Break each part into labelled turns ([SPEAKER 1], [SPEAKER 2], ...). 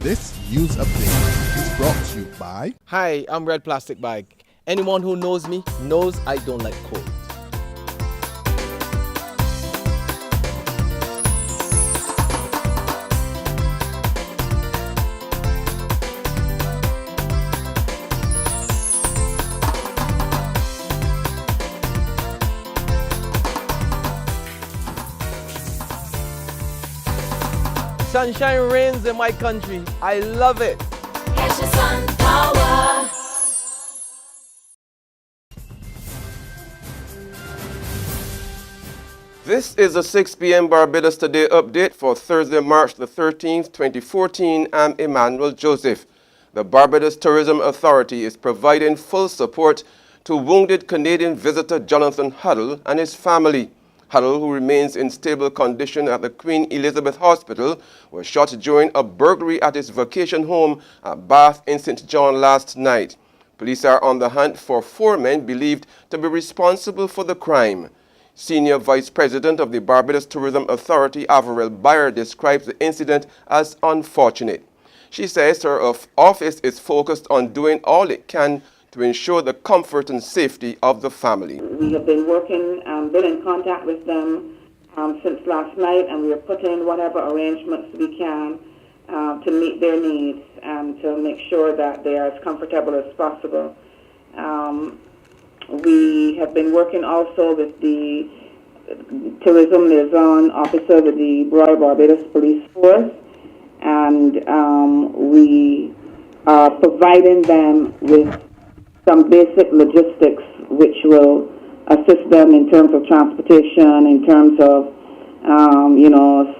[SPEAKER 1] This news update is brought to you by...
[SPEAKER 2] Hi, I'm Red Plastic Bag. Anyone who knows me knows I don't like cold. Sunshine reigns in my country. I love it.
[SPEAKER 3] Get your sun power.
[SPEAKER 4] This is a 6 p.m. Barbados Today update for Thursday, March the 13th, 2014. I'm Emmanuel Joseph. The Barbados Tourism Authority is providing full support to wounded Canadian visitor Jonathan Huddle and his family. Huddle, who remains in stable condition at the Queen Elizabeth Hospital, was shot during a burglary at his vacation home at Bath in St. John last night. Police are on the hunt for 4 men believed to be responsible for the crime. Senior Vice President of the Barbados Tourism Authority, Averell Bayer, describes the incident as unfortunate. She says her office is focused on doing all it can to ensure the comfort and safety of the family.
[SPEAKER 5] We have been working, been in contact with them since last night, and we are putting in whatever arrangements we can to meet their needs and to make sure that they are as comfortable as possible. We have been working also with the tourism liaison officer with the Royal Barbados Police Force, and we are providing them with some basic logistics which will assist them in terms of transportation, in terms of,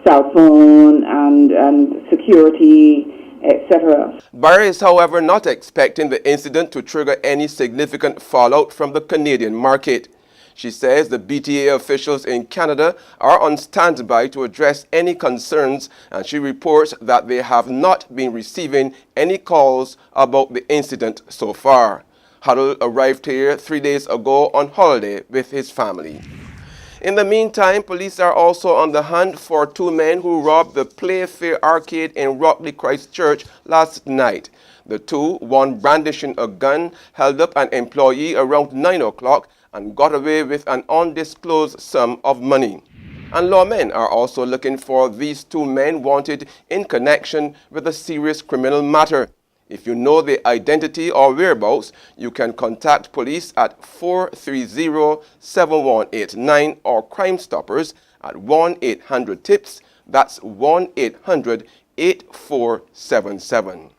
[SPEAKER 5] cell phone and security, etc.
[SPEAKER 4] Barry is, however, not expecting the incident to trigger any significant fallout from the Canadian market. She says the BTA officials in Canada are on standby to address any concerns, and she reports that they have not been receiving any calls about the incident so far. Huddle arrived here 3 days ago on holiday with his family. In the meantime, police are also on the hunt for 2 men who robbed the Playfair Arcade in Rockley, Christchurch last night. The 2, one brandishing a gun, held up an employee around 9 o'clock and got away with an undisclosed sum of money. And lawmen are also looking for these 2 men wanted in connection with a serious criminal matter. If you know the identity or whereabouts, you can contact police at 430-7189 or Crime Stoppers at 1-800-TIPS. That's 1-800-8477.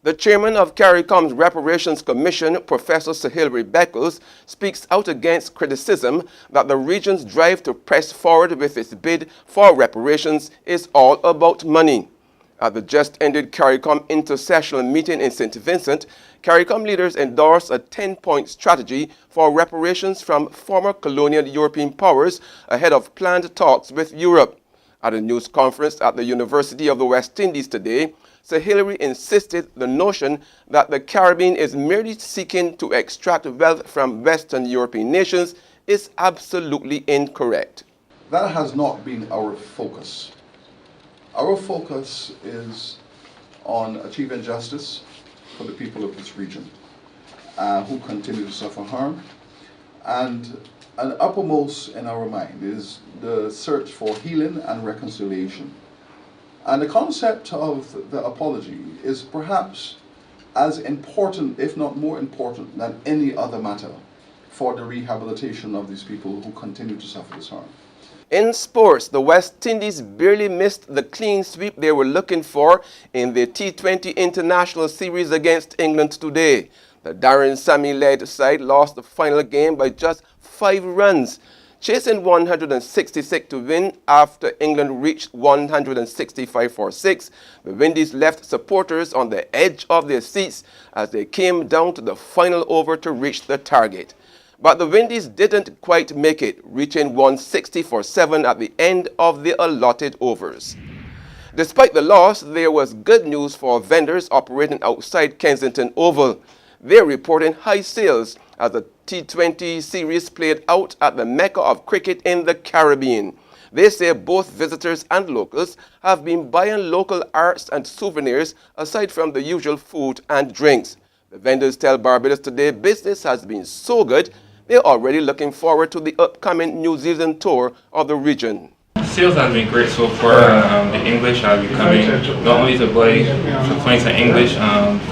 [SPEAKER 4] The chairman of CARICOM's Reparations Commission, Professor Sir Hilary Beckles, speaks out against criticism that the region's drive to press forward with its bid for reparations is all about money. At the just-ended CARICOM intersessional meeting in St. Vincent, CARICOM leaders endorsed a 10-point strategy for reparations from former colonial European powers ahead of planned talks with Europe. At a news conference at the University of the West Indies today, Sir Hilary insisted the notion that the Caribbean is merely seeking to extract wealth from Western European nations is absolutely incorrect.
[SPEAKER 6] That has not been our focus. Our focus is on achieving justice for the people of this region who continue to suffer harm. And uppermost in our mind is the search for healing and reconciliation. And the concept of the apology is perhaps as important, if not more important, than any other matter for the rehabilitation of these people who continue to suffer this harm.
[SPEAKER 4] In sports, the West Indies barely missed the clean sweep they were looking for in the T20 International Series against England today. The Darren Sammy-led side lost the final game by just 5 runs, chasing 166 to win after England reached 165 for 6. The Windies left supporters on the edge of their seats as they came down to the final over to reach the target. But the Windies didn't quite make it, reaching 160 for 7 at the end of the allotted overs. Despite the loss, there was good news for vendors operating outside Kensington Oval. They're reporting high sales as the T20 series played out at the Mecca of cricket in the Caribbean. They say both visitors and locals have been buying local arts and souvenirs aside from the usual food and drinks. The vendors tell Barbados Today business has been so good, they're already looking forward to the upcoming New Zealand tour of the region.
[SPEAKER 7] Sales has been great so far. The English have been coming not only to buy some points in English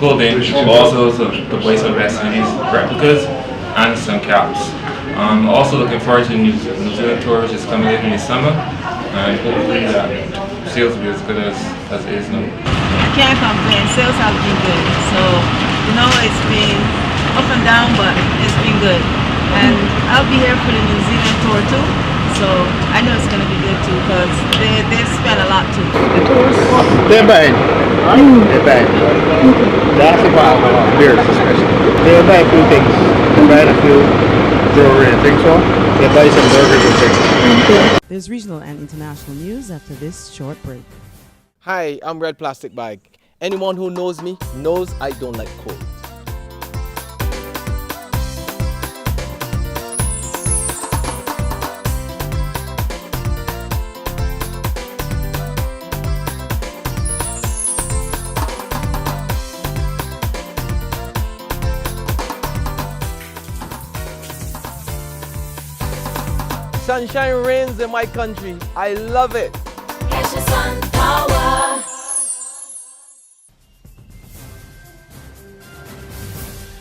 [SPEAKER 7] clothing, but also to buy some West Indies replicas and some caps. Also looking forward to the New Zealand tour, which is coming later in the summer, and hopefully sales will be as good as it is now.
[SPEAKER 8] I can't complain. Sales have been good. So, it's been up and down, but it's been good. And I'll be here for the New Zealand tour too. So I know it's going to be good too because they spend a lot too.
[SPEAKER 9] The tours, they're bad. They're bad. That's about beers especially. They buy a few things. They buy a few jewelry and things so. They buy some burgers and things.
[SPEAKER 10] There's regional and international news after this short break.
[SPEAKER 2] Hi, I'm Red Plastic Bag. Anyone who knows me knows I don't like cold. Sunshine reigns in my country. I love it.
[SPEAKER 3] Catch the sun power.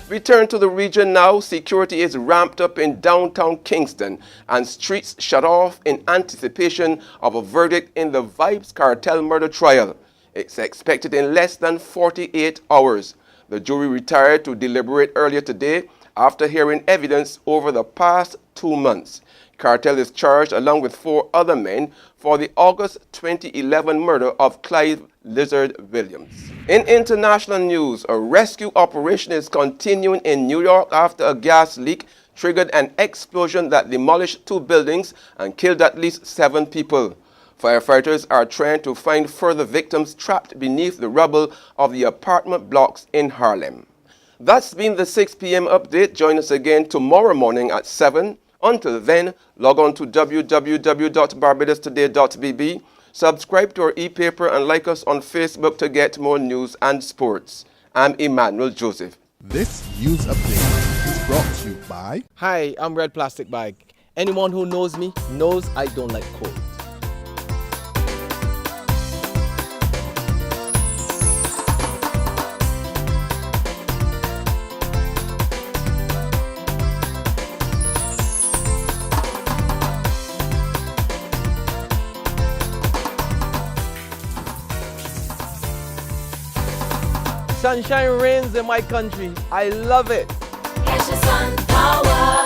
[SPEAKER 4] Return to the region now. Security is ramped up in downtown Kingston and streets shut off in anticipation of a verdict in the Vibes cartel murder trial. It's expected in less than 48 hours. The jury retired to deliberate earlier today after hearing evidence over the past 2 months. Cartel is charged along with 4 other men for the August 2011 murder of Clive Lizard Williams. In international news, a rescue operation is continuing in New York after a gas leak triggered an explosion that demolished 2 buildings and killed at least 7 people. Firefighters are trying to find further victims trapped beneath the rubble of the apartment blocks in Harlem. That's been the 6 p.m. update. Join us again tomorrow morning at 7. Until then, log on to www.barbadostoday.bb, subscribe to our e-paper and like us on Facebook to get more news and sports. I'm Emmanuel Joseph.
[SPEAKER 1] This news update is brought to you by...
[SPEAKER 2] Hi, I'm Red Plastic Bag. Anyone who knows me knows I don't like cold. Sunshine reigns in my country. I love it.
[SPEAKER 3] Catch the sun power.